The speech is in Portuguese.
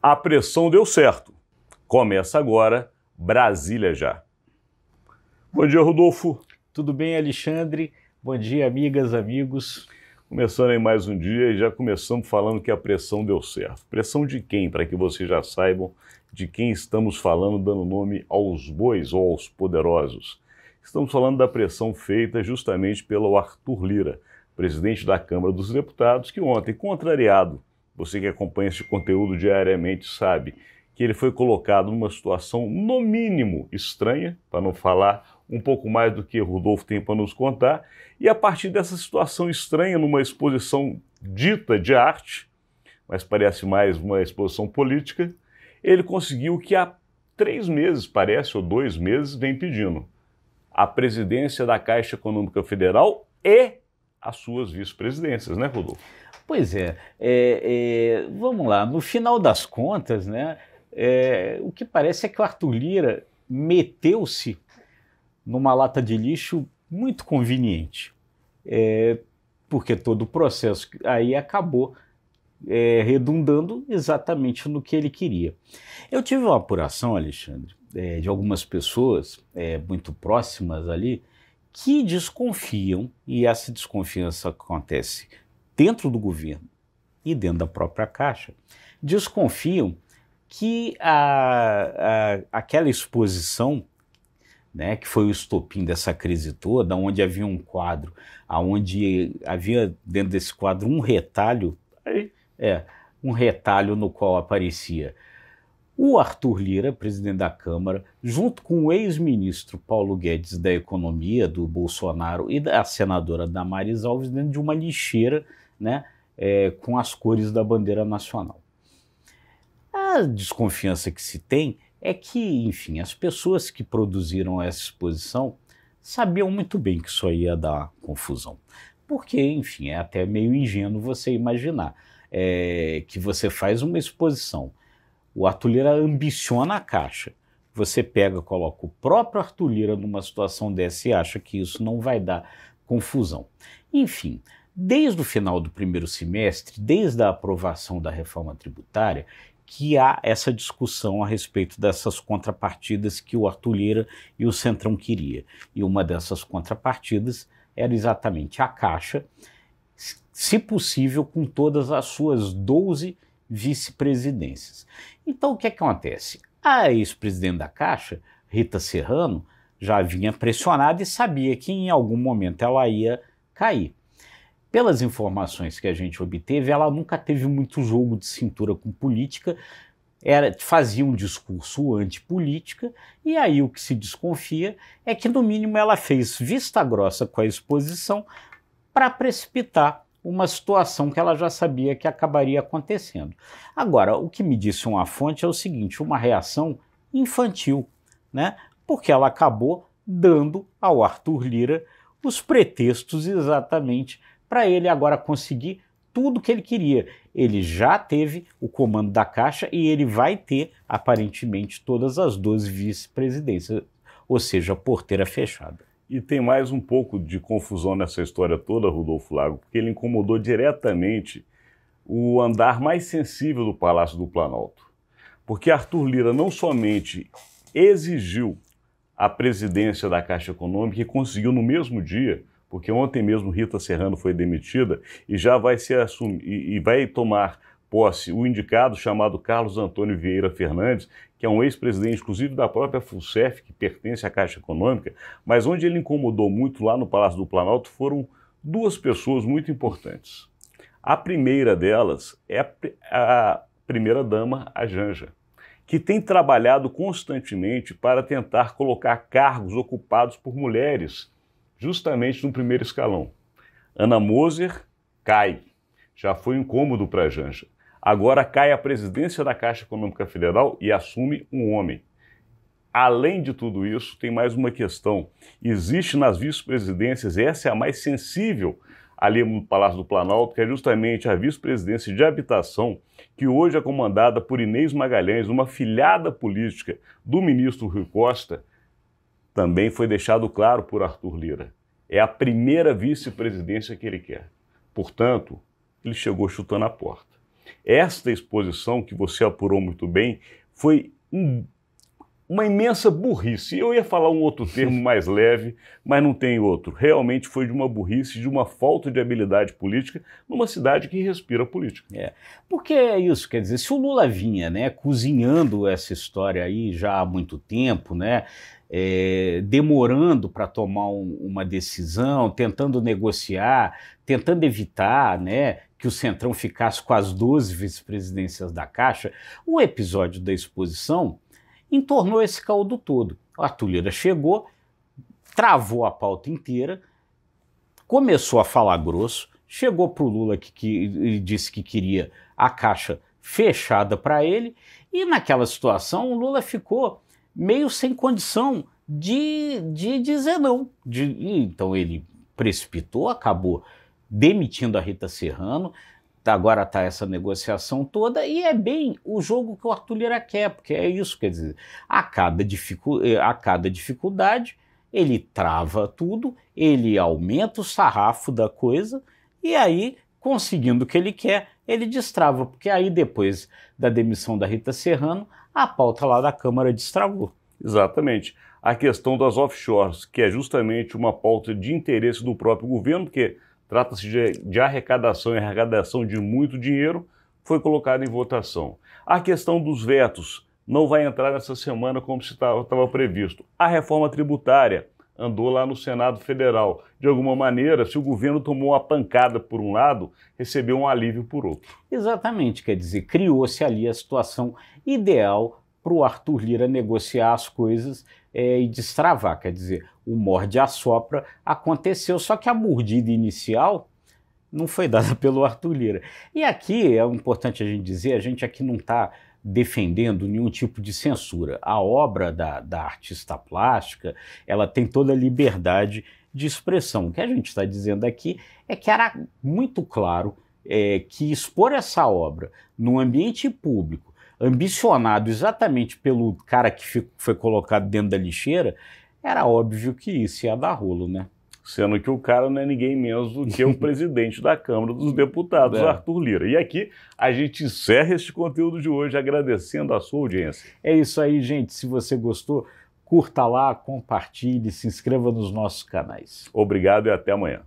A pressão deu certo. Começa agora, Brasília Já. Bom dia, Rodolfo. Tudo bem, Alexandre? Bom dia, amigas, amigos. Começando aí mais um dia e já começamos falando que a pressão deu certo. Pressão de quem? Para que vocês já saibam de quem estamos falando, dando nome aos bois ou aos poderosos. Estamos falando da pressão feita justamente pelo Arthur Lira, presidente da Câmara dos Deputados, que ontem, contrariado, você que acompanha esse conteúdo diariamente sabe que ele foi colocado numa situação, no mínimo, estranha, para não falar um pouco mais do que o Rodolfo tem para nos contar, e a partir dessa situação estranha, numa exposição dita de arte, mas parece mais uma exposição política, ele conseguiu que há 3 meses, parece, ou 2 meses, vem pedindo a presidência da Caixa Econômica Federal e as suas vice-presidências, né, Rodolfo? Pois é, vamos lá, no final das contas, né, o que parece é que o Arthur Lira meteu-se numa lata de lixo muito conveniente, porque todo o processo aí acabou redundando exatamente no que ele queria. Eu tive uma apuração, Alexandre, de algumas pessoas muito próximas ali que desconfiam, e essa desconfiança acontece dentro do governo e dentro da própria Caixa, desconfiam que aquela exposição, né, que foi o estopim dessa crise toda, onde havia um quadro, onde havia dentro desse quadro um retalho, um retalho no qual aparecia o Arthur Lira, presidente da Câmara, junto com o ex-ministro Paulo Guedes da Economia, do Bolsonaro, e a senadora Damares Alves, dentro de uma lixeira, né, com as cores da bandeira nacional. A desconfiança que se tem é que, enfim, as pessoas que produziram essa exposição sabiam muito bem que isso ia dar confusão. Porque, enfim, é até meio ingênuo você imaginar que você faz uma exposição, o Arthur Lira ambiciona a Caixa, você pega, coloca o próprio Arthur Lira numa situação dessa e acha que isso não vai dar confusão. Enfim, desde o final do primeiro semestre, desde a aprovação da reforma tributária, que há essa discussão a respeito dessas contrapartidas que o Arthur Lira e o Centrão queria. E uma dessas contrapartidas era exatamente a Caixa, se possível com todas as suas 12 vice-presidências. Então o que acontece? A ex-presidente da Caixa, Rita Serrano, já vinha pressionada e sabia que em algum momento ela ia cair. Pelas informações que a gente obteve, ela nunca teve muito jogo de cintura com política, fazia um discurso antipolítica, e aí o que se desconfia é que, no mínimo, ela fez vista grossa com a exposição para precipitar uma situação que ela já sabia que acabaria acontecendo. Agora, o que me disse uma fonte é o seguinte, uma reação infantil, né? Porque ela acabou dando ao Arthur Lira os pretextos exatamente para ele agora conseguir tudo que ele queria. Ele já teve o comando da Caixa e ele vai ter, aparentemente, todas as 12 vice-presidências, ou seja, a porteira fechada. E tem mais um pouco de confusão nessa história toda, Rodolfo Lago, porque ele incomodou diretamente o andar mais sensível do Palácio do Planalto. Porque Arthur Lira não somente exigiu a presidência da Caixa Econômica e conseguiu no mesmo dia, porque ontem mesmo Rita Serrano foi demitida e já vai vai tomar posse o indicado chamado Carlos Antônio Vieira Fernandes, que é um ex-presidente, inclusive, da própria FUNCEF, que pertence à Caixa Econômica, mas onde ele incomodou muito lá no Palácio do Planalto foram 2 pessoas muito importantes. A primeira delas é a primeira-dama, a Janja, que tem trabalhado constantemente para tentar colocar cargos ocupados por mulheres, justamente no primeiro escalão. Ana Moser cai, já foi incômodo para a Janja. Agora cai a presidência da Caixa Econômica Federal e assume um homem. Além de tudo isso, tem mais uma questão. Existe nas vice-presidências, essa é a mais sensível ali no Palácio do Planalto, que é justamente a vice-presidência de habitação, que hoje é comandada por Inês Magalhães, uma filhada política do ministro Rui Costa, também foi deixado claro por Arthur Lira. É a primeira vice-presidência que ele quer. Portanto, ele chegou chutando a porta. Esta exposição, que você apurou muito bem, foi uma imensa burrice. Eu ia falar um outro termo mais leve, mas não tem outro. Realmente foi de uma burrice, de uma falta de habilidade política numa cidade que respira política. Porque é isso, quer dizer, se o Lula vinha, né, cozinhando essa história aí já há muito tempo, né, demorando para tomar uma decisão, tentando negociar, tentando evitar, né, que o Centrão ficasse com as 12 vice-presidências da Caixa, o episódio da exposição entornou esse caldo todo. O Arthur Lira chegou, travou a pauta inteira, começou a falar grosso, chegou para o Lula que disse que queria a Caixa fechada para ele, e naquela situação o Lula ficou meio sem condição de dizer não. Então ele precipitou, acabou demitindo a Rita Serrano. Agora está essa negociação toda, e é bem o jogo que o Arthur Lira quer, porque é isso, quer dizer, a cada dificuldade ele trava tudo, ele aumenta o sarrafo da coisa, e aí, conseguindo o que ele quer, ele destrava, porque aí depois da demissão da Rita Serrano, a pauta lá da Câmara destravou. Exatamente. A questão das offshores, que é justamente uma pauta de interesse do próprio governo, porque trata-se de arrecadação e arrecadação de muito dinheiro, foi colocada em votação. A questão dos vetos não vai entrar nessa semana como estava previsto. A reforma tributária andou lá no Senado Federal. De alguma maneira, se o governo tomou uma pancada por um lado, recebeu um alívio por outro. Exatamente, quer dizer, criou-se ali a situação ideal para o Arthur Lira negociar as coisas e destravar, quer dizer, o morde-a-sopra aconteceu, só que a mordida inicial não foi dada pelo Arthur Lira. E aqui é importante a gente dizer, a gente aqui não está defendendo nenhum tipo de censura. A obra da artista plástica, ela tem toda a liberdade de expressão. O que a gente está dizendo aqui é que era muito claro que expor essa obra num ambiente público, ambicionado exatamente pelo cara que foi colocado dentro da lixeira, era óbvio que isso ia dar rolo, né? Sendo que o cara não é ninguém menos do que o presidente da Câmara dos Deputados, Arthur Lira. E aqui a gente encerra este conteúdo de hoje agradecendo a sua audiência. É isso aí, gente. Se você gostou, curta lá, compartilhe, se inscreva nos nossos canais. Obrigado e até amanhã.